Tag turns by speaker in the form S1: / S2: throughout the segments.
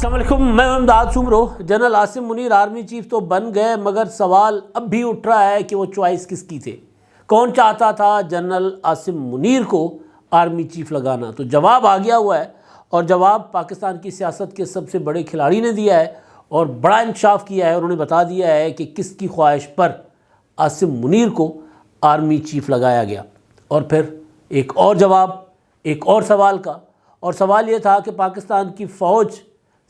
S1: السلام علیکم، میں امداد Soomro. General Asim Munir army chief تو بن گئے، مگر سوال اب بھی اٹھ رہا ہے کہ وہ چوائس کس کی تھے؟ کون چاہتا تھا جنرل عاصم منیر کو آرمی چیف لگانا؟ تو جواب آ گیا ہوا ہے، اور جواب پاکستان کی سیاست کے سب سے بڑے کھلاڑی نے دیا ہے، اور بڑا انکشاف کیا ہے۔ انہوں نے بتا دیا ہے کہ کس کی خواہش پر عاصم منیر کو آرمی چیف لگایا گیا۔ اور پھر ایک اور جواب ایک اور سوال کا، اور سوال یہ تھا کہ پاکستان کی فوج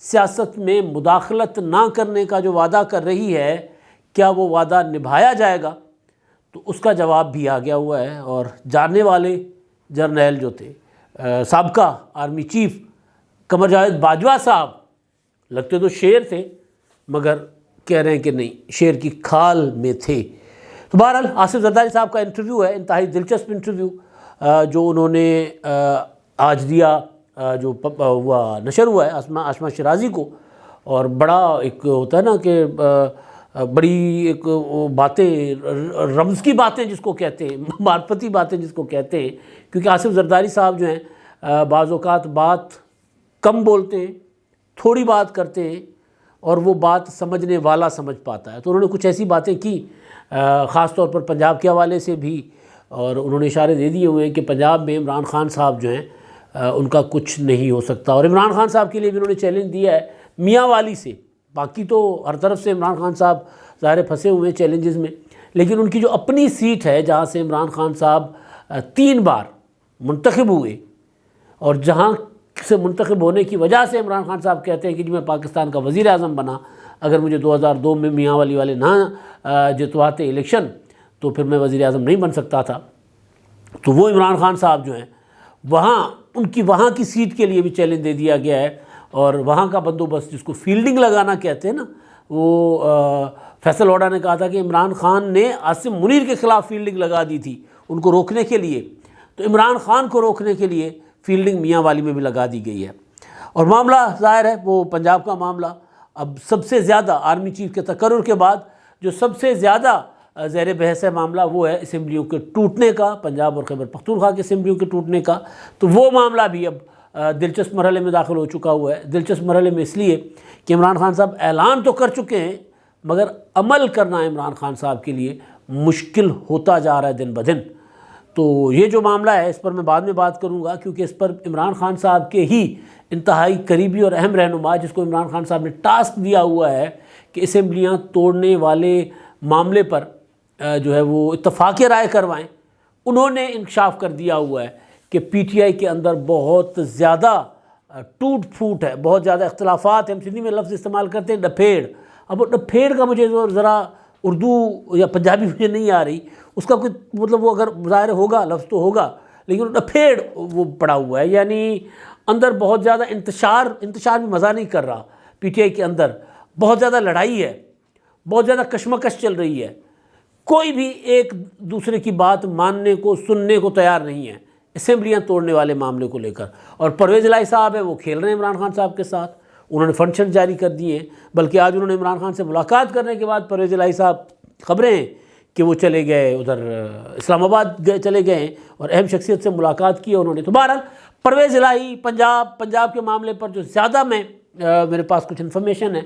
S1: سیاست میں مداخلت نہ کرنے کا جو وعدہ کر رہی ہے، کیا وہ وعدہ نبھایا جائے گا؟ تو اس کا جواب بھی آ گیا ہوا ہے، اور جاننے والے جرنیل جو تھے، سابقہ آرمی چیف قمر جاوید باجوہ صاحب، لگتے تو شیر تھے مگر کہہ رہے ہیں کہ نہیں، شیر کی کھال میں تھے۔ تو بہرحال آصف زرداری صاحب کا انٹرویو ہے، انتہائی دلچسپ انٹرویو جو انہوں نے آج دیا، جو نشر ہوا ہے آسما شیرازی کو، اور بڑا ایک ہوتا ہے نا کہ بڑی ایک باتیں، رمز کی باتیں جس کو کہتے ہیں، معرفتی باتیں جس کو کہتے ہیں، کیونکہ آصف زرداری صاحب جو ہیں بعض اوقات بات کم بولتے ہیں، تھوڑی بات کرتے ہیں، اور وہ بات سمجھنے والا سمجھ پاتا ہے۔ تو انہوں نے کچھ ایسی باتیں کی، خاص طور پر پنجاب کے حوالے سے بھی، اور انہوں نے اشارے دے دیے ہوئے ہیں کہ پنجاب میں عمران خان صاحب جو ہیں ان کا کچھ نہیں ہو سکتا، اور عمران خان صاحب کے لیے بھی انہوں نے چیلنج دیا ہے میاں والی سے۔ باقی تو ہر طرف سے عمران خان صاحب ظاہر پھنسے ہوئے ہیں چیلنجز میں، لیکن ان کی جو اپنی سیٹ ہے جہاں سے عمران خان صاحب 3 بار منتخب ہوئے، اور جہاں سے منتخب ہونے کی وجہ سے عمران خان صاحب کہتے ہیں کہ جی میں پاکستان کا وزیر اعظم بنا، اگر مجھے 2002 میں میاں والی والے نہ جتواتے الیکشن تو پھر میں وزیر اعظم نہیں بن سکتا تھا۔ تو وہ عمران خان صاحب جو ہیں ان کی وہاں کی سیٹ کے لیے بھی چیلنج دے دیا گیا ہے، اور وہاں کا بندوبست جس کو فیلڈنگ لگانا کہتے ہیں نا، وہ فیصل اوڈا نے کہا تھا کہ عمران خان نے عاصم منیر کے خلاف فیلڈنگ لگا دی تھی ان کو روکنے کے لیے، تو عمران خان کو روکنے کے لیے فیلڈنگ میاں والی میں بھی لگا دی گئی ہے۔ اور معاملہ ظاہر ہے وہ پنجاب کا معاملہ اب سب سے زیادہ آرمی چیف کے تقرر کے بعد جو سب سے زیادہ زیر بحث ہے معاملہ، وہ ہے اسمبلیوں کے ٹوٹنے کا، پنجاب اور خیبر پختونخوا کی اسمبلیوں کے ٹوٹنے کا۔ تو وہ معاملہ بھی اب دلچسپ مرحلے میں داخل ہو چکا ہوا ہے۔ دلچسپ مرحلے میں اس لیے کہ عمران خان صاحب اعلان تو کر چکے ہیں، مگر عمل کرنا عمران خان صاحب کے لیے مشکل ہوتا جا رہا ہے دن بدن۔ تو یہ جو معاملہ ہے اس پر میں بعد میں بات کروں گا، کیونکہ اس پر عمران خان صاحب کے ہی انتہائی قریبی اور اہم رہنما، جس کو عمران خان صاحب نے ٹاسک دیا ہوا ہے کہ اسمبلیاں توڑنے والے معاملے پر جو ہے وہ اتفاق رائے کروائیں، انہوں نے انکشاف کر دیا ہوا ہے کہ پی ٹی آئی کے اندر بہت زیادہ ٹوٹ پھوٹ ہے، بہت زیادہ اختلافات ہیں۔ ہم سندھی میں لفظ استعمال کرتے ہیں ڈپھیڑ۔ اب وہ ڈپھیڑ کا مجھے ذرا اردو یا پنجابی مجھے نہیں آ رہی، اس کا کوئی مطلب، وہ اگر ظاہر ہوگا لفظ تو ہوگا، لیکن ڈپھیڑ وہ پڑا ہوا ہے، یعنی اندر بہت زیادہ انتشار بھی مزہ نہیں کر رہا۔ پی ٹی آئی کے اندر بہت زیادہ لڑائی ہے، بہت زیادہ کشمکش چل رہی ہے، کوئی بھی ایک دوسرے کی بات ماننے کو سننے کو تیار نہیں ہے اسمبلیاں توڑنے والے معاملے کو لے کر۔ اور پرویز الہی صاحب ہے وہ کھیل رہے ہیں عمران خان صاحب کے ساتھ، انہوں نے فنکشن جاری کر دیے ہیں، بلکہ آج انہوں نے عمران خان سے ملاقات کرنے کے بعد پرویز الہی صاحب خبریں ہیں کہ وہ چلے گئے ادھر اسلام آباد چلے گئے ہیں، اور اہم شخصیت سے ملاقات کی انہوں نے۔ تو بہرحال پرویز الہی پنجاب کے معاملے پر جو زیادہ میرے پاس کچھ انفارمیشن ہے،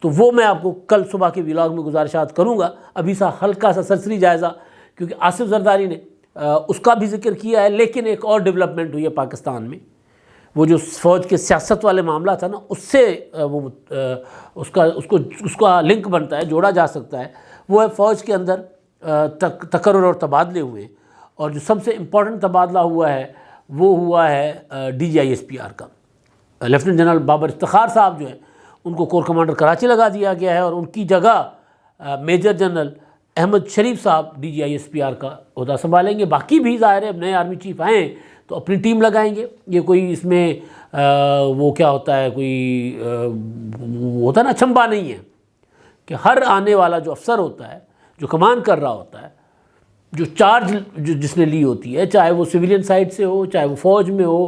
S1: تو وہ میں آپ کو کل صبح کے ولاگ میں گزارشات کروں گا۔ ابھی ہلکا سا سرسری جائزہ، کیونکہ آصف زرداری نے اس کا بھی ذکر کیا ہے، لیکن ایک اور ڈیولپمنٹ ہوئی ہے پاکستان میں، وہ جو فوج کے سیاست والے معاملہ تھا نا، اس سے وہ اس کا لنک بنتا ہے، جوڑا جا سکتا ہے۔ وہ ہے فوج کے اندر تقرر اور تبادلے ہوئے، اور جو سب سے امپورٹنٹ تبادلہ ہوا ہے وہ ہوا ہے D G I S P R کا۔ لیفٹیننٹ جنرل بابر افتخار صاحب جو ہیں ان کو کور کمانڈر کراچی لگا دیا گیا ہے، اور ان کی جگہ میجر جنرل احمد شریف صاحب D G I S P R کا عہدہ سنبھالیں گے۔ باقی بھی ظاہر ہے اب نئے آرمی چیف آئیں تو اپنی ٹیم لگائیں گے۔ یہ کوئی اس میں وہ کیا ہوتا ہے، کوئی ہوتا ہے نا چھمبا نہیں ہے کہ ہر آنے والا جو افسر ہوتا ہے، جو کمان کر رہا ہوتا ہے، جو چارج جس نے لی ہوتی ہے، چاہے وہ سویلین سائڈ سے ہو چاہے وہ فوج میں ہو،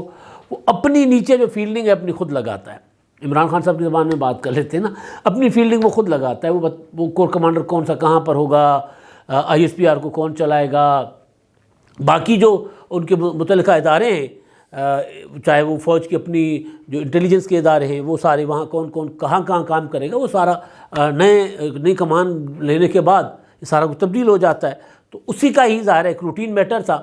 S1: وہ اپنی نیچے جو فیلڈنگ ہے اپنی خود لگاتا ہے۔ عمران خان صاحب کی زبان میں بات کر لیتے ہیں نا، اپنی فیلڈنگ وہ خود لگاتا ہے۔ وہ کور کمانڈر کون سا کہاں پر ہوگا، آئی ایس پی آر کو کون چلائے گا، باقی جو ان کے متعلقہ ادارے ہیں چاہے وہ فوج کی اپنی جو انٹیلیجنس کے ادارے ہیں وہ سارے وہاں کون کون کہاں کہاں کام کرے گا، وہ سارا نئی کمان لینے کے بعد یہ سارا کچھ تبدیل ہو جاتا ہے۔ تو اسی کا ہی ظاہر ہے ایک روٹین میٹر تھا،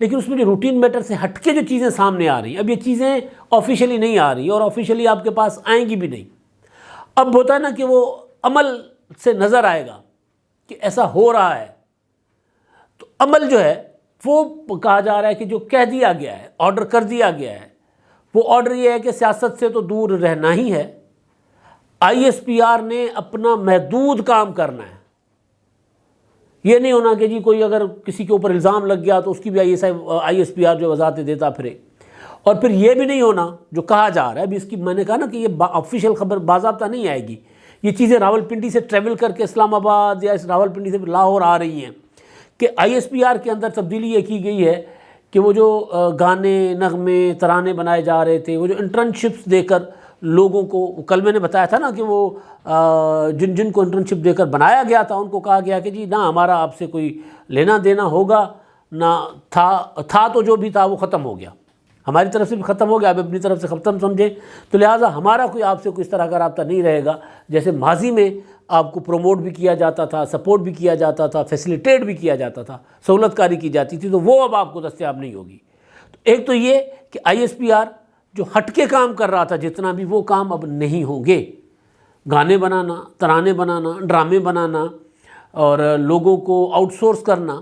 S1: لیکن اس میں جو روٹین میٹر سے ہٹ کے جو چیزیں سامنے آ رہی ہیں، اب یہ چیزیں آفیشیلی نہیں آ رہی اور آفیشیلی آپ کے پاس آئیں گی بھی نہیں۔ اب ہوتا ہے نا کہ وہ عمل سے نظر آئے گا کہ ایسا ہو رہا ہے، تو عمل جو ہے وہ کہا جا رہا ہے کہ جو کہہ دیا گیا ہے، آرڈر کر دیا گیا ہے، وہ آرڈر یہ ہے کہ سیاست سے تو دور رہنا ہی ہے، آئی ایس پی آر نے اپنا محدود کام کرنا ہے۔ یہ نہیں ہونا کہ جی کوئی اگر کسی کے اوپر الزام لگ گیا تو اس کی بھی آئی ایس پی آر جو وضاحت دیتا پھرے، اور پھر یہ بھی نہیں ہونا جو کہا جا رہا ہے ابھی، اس کی میں نے کہا نا کہ یہ آفیشیل خبر باضابطہ نہیں آئے گی، یہ چیزیں راولپنڈی سے ٹریول کر کے اسلام آباد یا اس راولپنڈی سے لاہور آ رہی ہیں کہ آئی ایس پی آر کے اندر تبدیلی یہ کی گئی ہے کہ وہ جو گانے نغمے ترانے بنائے جا رہے تھے، وہ جو انٹرنشپس دے کر لوگوں کو، کل میں نے بتایا تھا نا کہ وہ جن کو انٹرنشپ دے کر بنایا گیا تھا ان کو کہا گیا کہ جی نہ ہمارا آپ سے کوئی لینا دینا ہوگا، نہ تھا تو جو بھی تھا وہ ختم ہو گیا، ہماری طرف سے بھی ختم ہو گیا، اب اپنی طرف سے ختم سمجھیں، تو لہٰذا ہمارا کوئی آپ سے کوئی اس طرح کا رابطہ نہیں رہے گا۔ جیسے ماضی میں آپ کو پروموٹ بھی کیا جاتا تھا، سپورٹ بھی کیا جاتا تھا، فیسیلیٹیٹ بھی کیا جاتا تھا، سہولت کاری کی جاتی تھی، تو وہ اب آپ کو دستیاب نہیں ہوگی۔ تو ایک تو یہ کہ آئی ایس پی آر جو ہٹ کے کام کر رہا تھا جتنا بھی، وہ کام اب نہیں ہوں گے۔ گانے بنانا، ترانے بنانا، ڈرامے بنانا اور لوگوں کو آؤٹ سورس کرنا،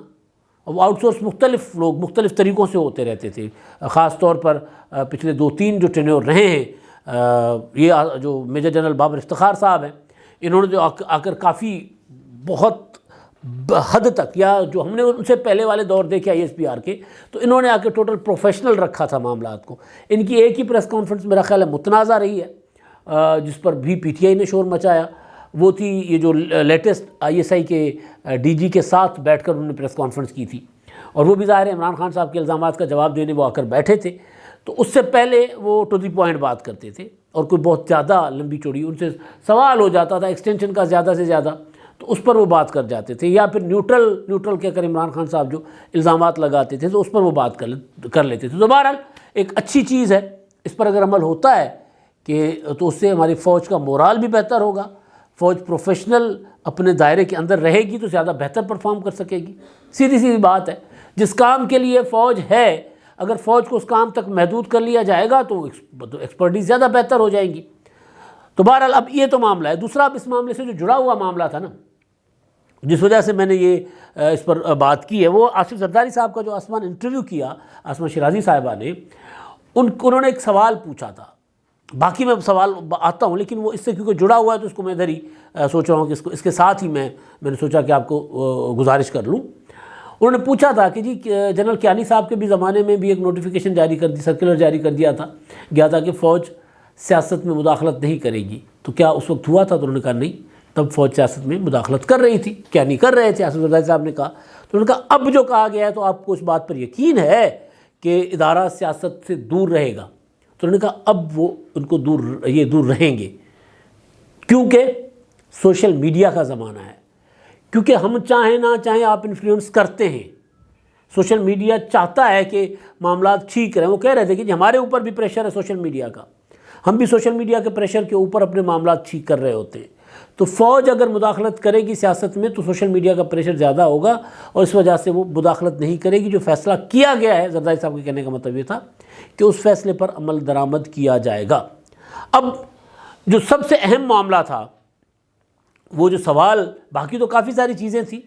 S1: وہ آؤٹ سورس مختلف لوگ مختلف طریقوں سے ہوتے رہتے تھے، خاص طور پر پچھلے 2-3 جو ٹینیور رہے ہیں، یہ جو میجر جنرل بابر افتخار صاحب ہیں، انہوں نے جو آ کر کافی بہت حد تک، یا جو ہم نے ان سے پہلے والے دور دیکھے آئی ایس پی آر کے، تو انہوں نے آ کے ٹوٹل پروفیشنل رکھا تھا معاملات کو۔ ان کی ایک ہی پریس کانفرنس میرا خیال ہے متنازع رہی ہے، جس پر بھی پی ٹی آئی نے شور مچایا، وہ تھی یہ جو لیٹسٹ آئی ایس آئی کے ڈی جی کے ساتھ بیٹھ کر انہوں نے پریس کانفرنس کی تھی، اور وہ بھی ظاہر ہے عمران خان صاحب کے الزامات کا جواب دینے وہ آ کر بیٹھے تھے، تو اس سے پہلے وہ ٹو دی پوائنٹ بات کرتے تھے، اور کوئی بہت زیادہ لمبی چوڑی ان سے سوال ہو جاتا تھا ایکسٹینشن کا زیادہ سے زیادہ، تو اس پر وہ بات کر جاتے تھے، یا پھر نیوٹرل کہہ کر عمران خان صاحب جو الزامات لگاتے تھے تو اس پر وہ بات کر لیتے تھے۔ تو بہرحال ایک اچھی چیز ہے، اس پر اگر عمل ہوتا ہے کہ تو اس سے ہماری فوج کا مورال بھی بہتر ہوگا، فوج پروفیشنل اپنے دائرے کے اندر رہے گی تو زیادہ بہتر پرفارم کر سکے گی۔ سیدھی بات ہے، جس کام کے لیے فوج ہے، اگر فوج کو اس کام تک محدود کر لیا جائے گا تو ایکسپرٹیز زیادہ بہتر ہو جائیں گی۔ تو بہرحال اب یہ تو معاملہ ہے۔ دوسرا اب اس معاملے سے جو جڑا ہوا معاملہ تھا نا، جس وجہ سے میں نے یہ اس پر بات کی ہے، وہ آصف زرداری صاحب کا جو آسمان انٹرویو کیا آسمان شیرازی صاحبہ نے، انہوں نے ایک سوال پوچھا تھا، باقی میں سوال آتا ہوں لیکن وہ اس سے کیونکہ جڑا ہوا ہے تو اس کو میں ادھر ہی سوچ رہا ہوں کہ اس کے ساتھ ہی میں نے سوچا کہ آپ کو گزارش کر لوں۔ انہوں نے پوچھا تھا کہ جی جنرل کیانی صاحب کے بھی زمانے میں بھی ایک نوٹیفیکیشن جاری کر دی، سرکولر جاری کر دیا گیا تھا کہ فوج سیاست میں مداخلت نہیں کرے گی، تو کیا اس وقت ہوا تھا؟ تو انہوں نے کہا نہیں، تب فوج سیاست میں مداخلت کر رہی تھی، کیا نہیں کر رہے تھے؟ آصف زرداری صاحب نے کہا، تو انہوں نے کہا اب جو کہا گیا ہے تو آپ کو اس بات پر یقین ہے کہ ادارہ سیاست سے دور رہے گا؟ تو انہوں نے کہا اب وہ ان کو دور رہیں گے، کیونکہ سوشل میڈیا کا زمانہ ہے، کیونکہ ہم چاہیں نہ چاہیں آپ انفلوئنس کرتے ہیں، سوشل میڈیا چاہتا ہے کہ معاملات ٹھیک رہیں۔ وہ کہہ رہے تھے کہ جی ہمارے اوپر بھی پریشر ہے سوشل میڈیا کا، ہم بھی سوشل میڈیا کے پریشر کے اوپر اپنے معاملات ٹھیک کر رہے ہوتے ہیں، تو فوج اگر مداخلت کرے گی سیاست میں تو سوشل میڈیا کا پریشر زیادہ ہوگا، اور اس وجہ سے وہ مداخلت نہیں کرے گی۔ جو فیصلہ کیا گیا ہے، زرداری صاحب کے کہنے کا مطلب یہ تھا کہ اس فیصلے پر عمل درآمد کیا جائے گا۔ اب جو سب سے اہم معاملہ تھا، وہ جو سوال، باقی تو کافی ساری چیزیں تھیں،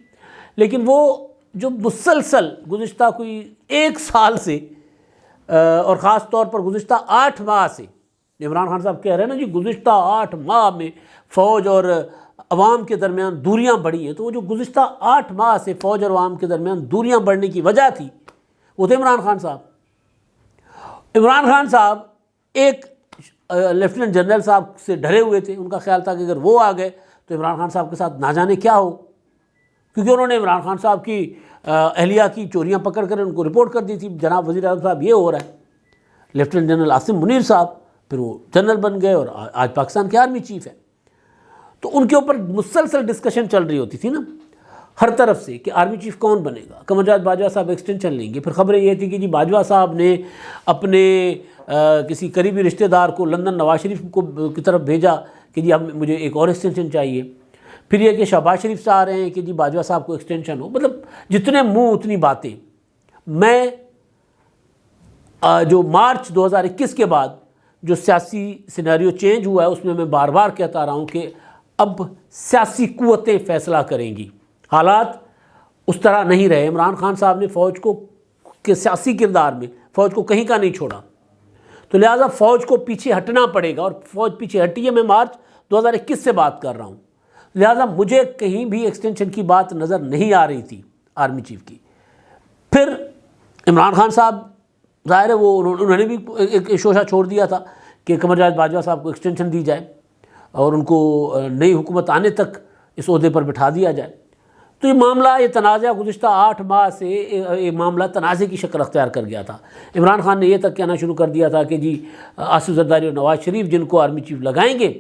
S1: لیکن وہ جو مسلسل گزشتہ کوئی 1 سال سے اور خاص طور پر گزشتہ 8 ماہ سے، عمران خان صاحب کہہ رہے ہیں نا جی گزشتہ 8 ماہ میں فوج اور عوام کے درمیان دوریاں بڑھی ہیں، تو وہ جو گزشتہ 8 ماہ سے فوج اور عوام کے درمیان دوریاں بڑھنے کی وجہ تھی وہ تھے عمران خان صاحب۔ عمران خان صاحب ایک لیفٹیننٹ جنرل صاحب سے ڈرے ہوئے تھے، ان کا خیال تھا کہ اگر وہ آ گئے تو عمران خان صاحب کے ساتھ نہ جانے کیا ہو، کیونکہ انہوں نے عمران خان صاحب کی اہلیہ کی چوریاں پکڑ کر ان کو رپورٹ کر دی تھی، جناب وزیر اعظم صاحب یہ ہو رہا ہے۔ لیفٹیننٹ جنرل عاصم منیر صاحب پھر وہ جنرل بن گئے اور آج پاکستان کے آرمی چیف ہے، تو ان کے اوپر مسلسل ڈسکشن چل رہی ہوتی تھی نا۔ ہر طرف سے کہ آرمی چیف کون بنے گا. قمر جاوید باجوہ صاحب ایکسٹینشن لیں گے. پھر خبریں یہ تھی کہ جی باجوہ صاحب نے اپنے کسی قریبی رشتہ دار کو لندن نواز شریف کی طرف بھیجا کہ جی مجھے ایک اور ایکسٹینشن چاہیے. پھر یہ کہ شہباز شریف سے آ رہے ہیں کہ جی باجوہ صاحب کو ایکسٹینشن ہو. مطلب جتنے منہ اتنی باتیں. میں جو مارچ 2021 کے بعد جو سیاسی سینیریو چینج ہوا ہے اس میں بار بار کہتا رہا ہوں کہ اب سیاسی قوتیں فیصلہ کریں گی. حالات اس طرح نہیں رہے. عمران خان صاحب نے فوج کو کے سیاسی کردار میں فوج کو کہیں کا نہیں چھوڑا, تو لہٰذا فوج کو پیچھے ہٹنا پڑے گا, اور فوج پیچھے ہٹی ہے. میں مارچ 2021 سے بات کر رہا ہوں. لہٰذا مجھے کہیں بھی ایکسٹینشن کی بات نظر نہیں آ رہی تھی آرمی چیف کی. پھر عمران خان صاحب ظاہر ہے وہ انہوں نے بھی ایک شوشہ چھوڑ دیا تھا کہ قمر جاوید باجوہ صاحب کو ایکسٹینشن دی جائے اور ان کو نئی حکومت آنے تک اس عہدے پر بٹھا دیا جائے. تو یہ معاملہ, یہ تنازع گزشتہ 8 ماہ سے یہ معاملہ تنازع کی شکل اختیار کر گیا تھا. عمران خان نے یہ تک کہنا شروع کر دیا تھا کہ جی آصف زرداری اور نواز شریف جن کو آرمی چیف لگائیں گے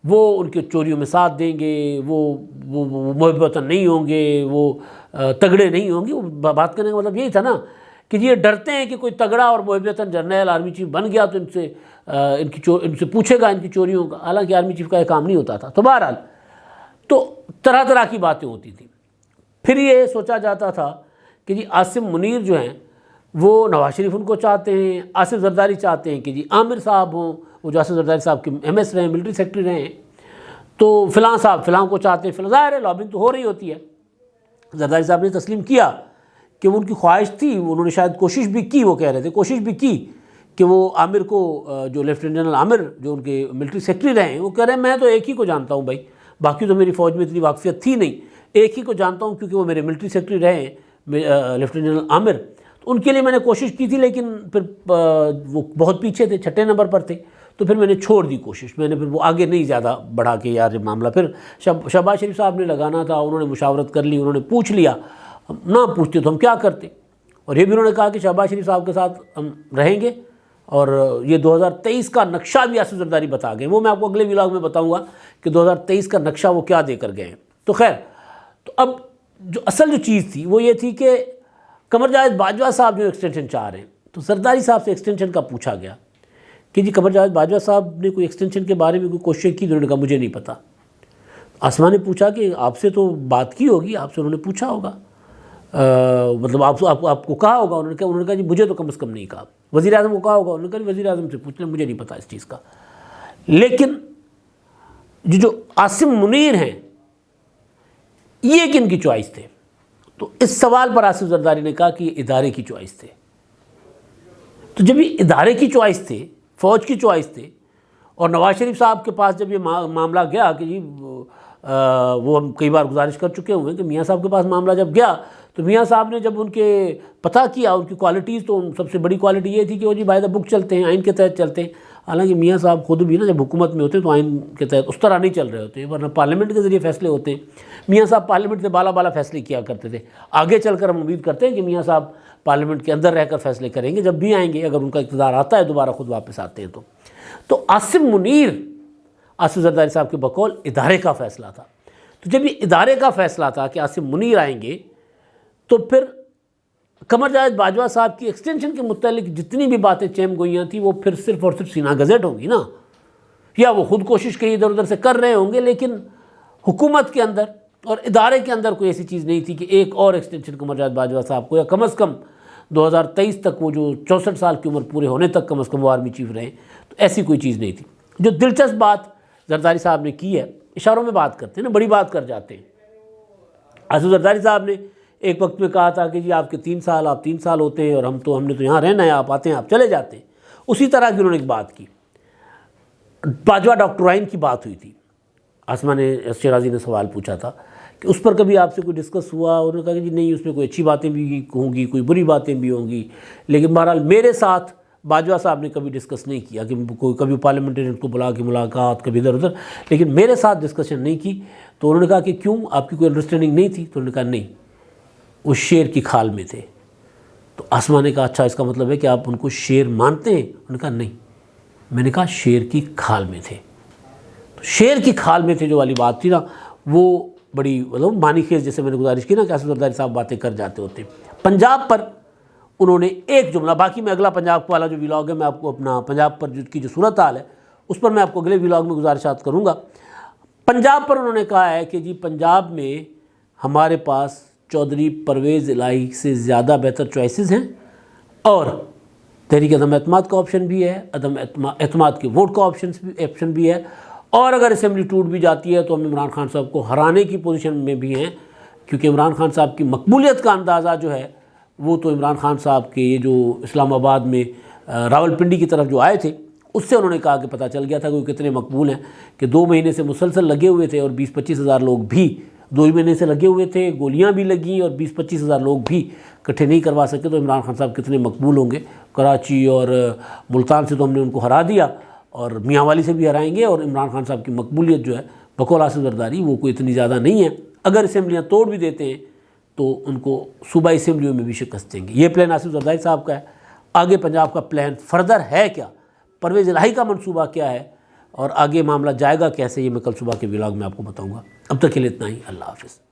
S1: وہ ان کے چوریوں میں ساتھ دیں گے, وہ محبت نہیں ہوں گے, وہ تگڑے نہیں ہوں گے. وہ بات کرنے کا مطلب یہی تھا نا کہ یہ ڈرتے ہیں کہ کوئی تگڑا اور محبتاً جرنیل آرمی چیف بن گیا تو ان سے پوچھے گا ان کی چوریوں کا. حالانکہ آرمی چیف کا یہ کام نہیں ہوتا تھا. تو بہرحال تو طرح طرح کی باتیں ہوتی تھیں. پھر یہ سوچا جاتا تھا کہ جی عاصم منیر جو ہیں وہ نواز شریف ان کو چاہتے ہیں, آصف زرداری چاہتے ہیں کہ جی عامر صاحب ہوں, وہ جو آصف زرداری صاحب کے MS رہے ہیں, ملٹری سیکرٹری رہے ہیں, تو فلاں صاحب فلاں کو چاہتے ہیں. ظاہر ہے لابنگ تو ہو رہی ہوتی ہے. زرداری صاحب نے تسلیم کیا کہ وہ ان کی خواہش تھی, انہوں نے شاید کوشش بھی کی, وہ کہہ رہے تھے کوشش بھی کی کہ وہ عامر کو, جو لیفٹیننٹ جنرل عامر جو ان کے ملٹری سیکرٹری رہے ہیں, وہ کہہ رہے ہیں میں تو ایک ہی کو جانتا ہوں بھائی, باقی تو میری فوج میں اتنی واقفیت تھی نہیں, ایک ہی کو جانتا ہوں کیونکہ وہ میرے ملٹری سیکرٹری رہے ہیں لیفٹیننٹ جنرل عامر. تو ان کے لیے میں نے کوشش کی تھی لیکن پھر وہ بہت پیچھے تھے, 6 نمبر پر تھے, تو پھر میں نے چھوڑ دی کوشش. میں نے پھر وہ آگے نہیں زیادہ بڑھا کے یار یہ معاملہ. پھر شہباز شریف صاحب نے لگانا تھا, انہوں نے مشاورت کر لی, انہوں نے پوچھ لیا. نہ پوچھتے تو ہم کیا کرتے. اور یہ بھی انہوں نے کہا کہ شہباز شریف صاحب کے ساتھ ہم رہیں گے, اور یہ 2023 کا نقشہ بھی آصف زرداری بتا گئے. وہ میں آپ کو اگلے ولاگ میں بتاؤں گا کہ 2023 کا نقشہ وہ کیا دے کر گئے ہیں. تو خیر, تو اب جو اصل جو چیز تھی وہ یہ تھی کہ قمر جاوید باجوہ صاحب جو ایکسٹینشن چاہ رہے ہیں, تو زرداری صاحب سے ایکسٹینشن کا پوچھا گیا کہ جی قمر جاوید باجوہ صاحب نے کوئی ایکسٹینشن کے بارے میں کوئی کوشش کی؟ انہوں نے کہا مجھے نہیں پتہ. آسما نے پوچھا کہ آپ سے تو بات کی ہوگی, آپ سے انہوں نے پوچھا ہوگا, مطلب آپ کو کہا ہوگا. انہوں نے کہا جی مجھے تو کم از کم نہیں کہا. وزیر اعظم کو کہا ہوگا, انہوں نے کہا وزیر اعظم سے پوچھ لیں, مجھے نہیں پتہ اس چیز کا. لیکن جو عاصم منیر ہیں یہ کن کی چوائس تھے؟ تو اس سوال پر آصف زرداری نے کہا کہ یہ ادارے کی چوائس تھے. تو جب یہ ادارے کی چوائس تھے, فوج کی چوائس تھے, اور نواز شریف صاحب کے پاس جب یہ معاملہ گیا کہ جی وہ ہم کئی بار گزارش کر چکے ہوئے ہیں کہ میاں صاحب کے پاس معاملہ جب گیا تو میاں صاحب نے جب ان کے پتہ کیا ان کی کوالٹیز, تو سب سے بڑی کوالٹی یہ تھی کہ وہ جی بائی دا بک چلتے ہیں, آئین کے تحت چلتے ہیں. حالانکہ میاں صاحب خود بھی نا جب حکومت میں ہوتے ہیں تو آئین کے تحت اس طرح نہیں چل رہے ہوتے ہیں, ورنہ پارلیمنٹ کے ذریعے فیصلے ہوتے ہیں. میاں صاحب پارلیمنٹ سے بالا فیصلے کیا کرتے تھے. آگے چل کر ہم امید کرتے ہیں کہ میاں صاحب پارلیمنٹ کے اندر رہ کر فیصلے کریں گے جب بھی آئیں گے, اگر ان کا اقتدار آتا ہے دوبارہ خود واپس آتے ہیں. تو عاصم منیر آصف زرداری صاحب کے بقول ادارے کا فیصلہ تھا. تو جب یہ ادارے کا فیصلہ تھا کہ عاصم منیر آئیں گے, تو پھر قمر جاوید باجوہ صاحب کی ایکسٹینشن کے متعلق جتنی بھی باتیں چیم گوئیاں تھیں وہ پھر صرف اور صرف سینہ گزٹ ہوں گی نا, یا وہ خود کوشش کہیں ادھر ادھر سے کر رہے ہوں گے, لیکن حکومت کے اندر اور ادارے کے اندر کوئی ایسی چیز نہیں تھی کہ ایک اور ایکسٹینشن قمر جاوید باجوہ صاحب کو, یا کم از کم 2023 تک, وہ جو 64 سال کی عمر پورے ہونے تک کم از کم وہ آرمی چیف رہیں. تو ایسی کوئی چیز نہیں تھی. جو دلچسپ بات زرداری صاحب نے کی ہے, اشاروں میں بات کرتے ہیں نا, بڑی بات کر جاتے ہیں. آصف زرداری صاحب نے ایک وقت میں کہا تھا کہ جی آپ کے 3 سال, آپ 3 سال ہوتے ہیں, اور ہم نے تو یہاں رہنا ہے, آپ آتے ہیں آپ چلے جاتے ہیں. اسی طرح کی انہوں نے ایک بات کی. باجوہ ڈاکٹرائن کی بات ہوئی تھی. آسما نے شیرازی نے سوال پوچھا تھا کہ اس پر کبھی آپ سے کوئی ڈسکس ہوا؟ انہوں نے کہا کہ جی نہیں, اس میں کوئی اچھی باتیں بھی ہوں گی, کوئی بری باتیں بھی ہوں گی, لیکن بہرحال میرے ساتھ باجوہ صاحب نے کبھی ڈسکس نہیں کیا کہ کبھی پارلیمنٹرین کو بلا کے ملاقات, کبھی ادھر ادھر, لیکن میرے ساتھ ڈسکشن نہیں کی. تو انہوں نے کہا کہ کیوں, آپ کی کوئی انڈرسٹینڈنگ نہیں تھی؟ تو انہوں نے کہا نہیں, وہ شیر کی کھال میں تھے. تو آسما نے کہا اچھا اس کا مطلب ہے کہ آپ ان کو شیر مانتے ہیں؟ انہوں نے کہا نہیں, میں نے کہا شیر کی کھال میں تھے. تو شیر کی کھال میں تھے جو والی بات تھی نا, وہ بڑی مطلب معنی خیز، جیسے میں نے گزارش کی نا کہ آصف زرداری صاحب باتیں کر جاتے ہوتے ہیں۔ پنجاب پر انہوں نے ایک جملہ، باقی میں اگلا پنجاب والا جو ولاگ ہے میں آپ کو اپنا پنجاب پر کی جو صورتحال ہے اس پر میں آپ کو اگلے ولاگ میں گزارشات کروں گا۔ پنجاب پر انہوں نے کہا ہے کہ جی پنجاب میں ہمارے پاس چودھری پرویز الہی سے زیادہ بہتر چوائسز ہیں، اور تحریک عدم اعتماد کا آپشن بھی ہے، عدم اعتماد کے ووٹ کا آپشن بھی ہے، اور اگر اسمبلی ٹوٹ بھی جاتی ہے تو ہم عمران خان صاحب کو ہرانے کی پوزیشن میں بھی ہیں، کیونکہ عمران خان صاحب کی مقبولیت کا اندازہ جو ہے وہ تو عمران خان صاحب کے یہ جو اسلام آباد میں راولپنڈی کی طرف جو آئے تھے اس سے انہوں نے کہا کہ پتہ چل گیا تھا کہ وہ کتنے مقبول ہیں، کہ 2 مہینے سے مسلسل لگے ہوئے تھے اور 20-25 ہزار لوگ بھی 2 ہی مہینے سے لگے ہوئے تھے، گولیاں بھی لگیں اور 20-25 ہزار لوگ بھی اکٹھے نہیں کروا سکے، تو عمران خان صاحب کتنے مقبول ہوں گے۔ کراچی اور ملتان سے تو ہم نے ان کو ہرا دیا اور میاں والی سے بھی ہرائیں گے، اور عمران خان صاحب کی مقبولیت جو ہے بقول آصف زرداری وہ کوئی اتنی زیادہ نہیں ہے، اگر اسمبلیاں توڑ بھی دیتے ہیں تو ان کو صوبائی اسمبلیوں میں بھی شکست دیں گے۔ یہ پلان آصف زرداری صاحب کا ہے۔ آگے پنجاب کا پلان فردر ہے کیا، پرویز الہی کا منصوبہ کیا ہے، اور آگے معاملہ جائے گا کیسے، یہ میں کل صبح کے ولاگ میں آپ کو بتاؤں گا۔ اب تک کے لیے اتنا ہی، اللہ حافظ۔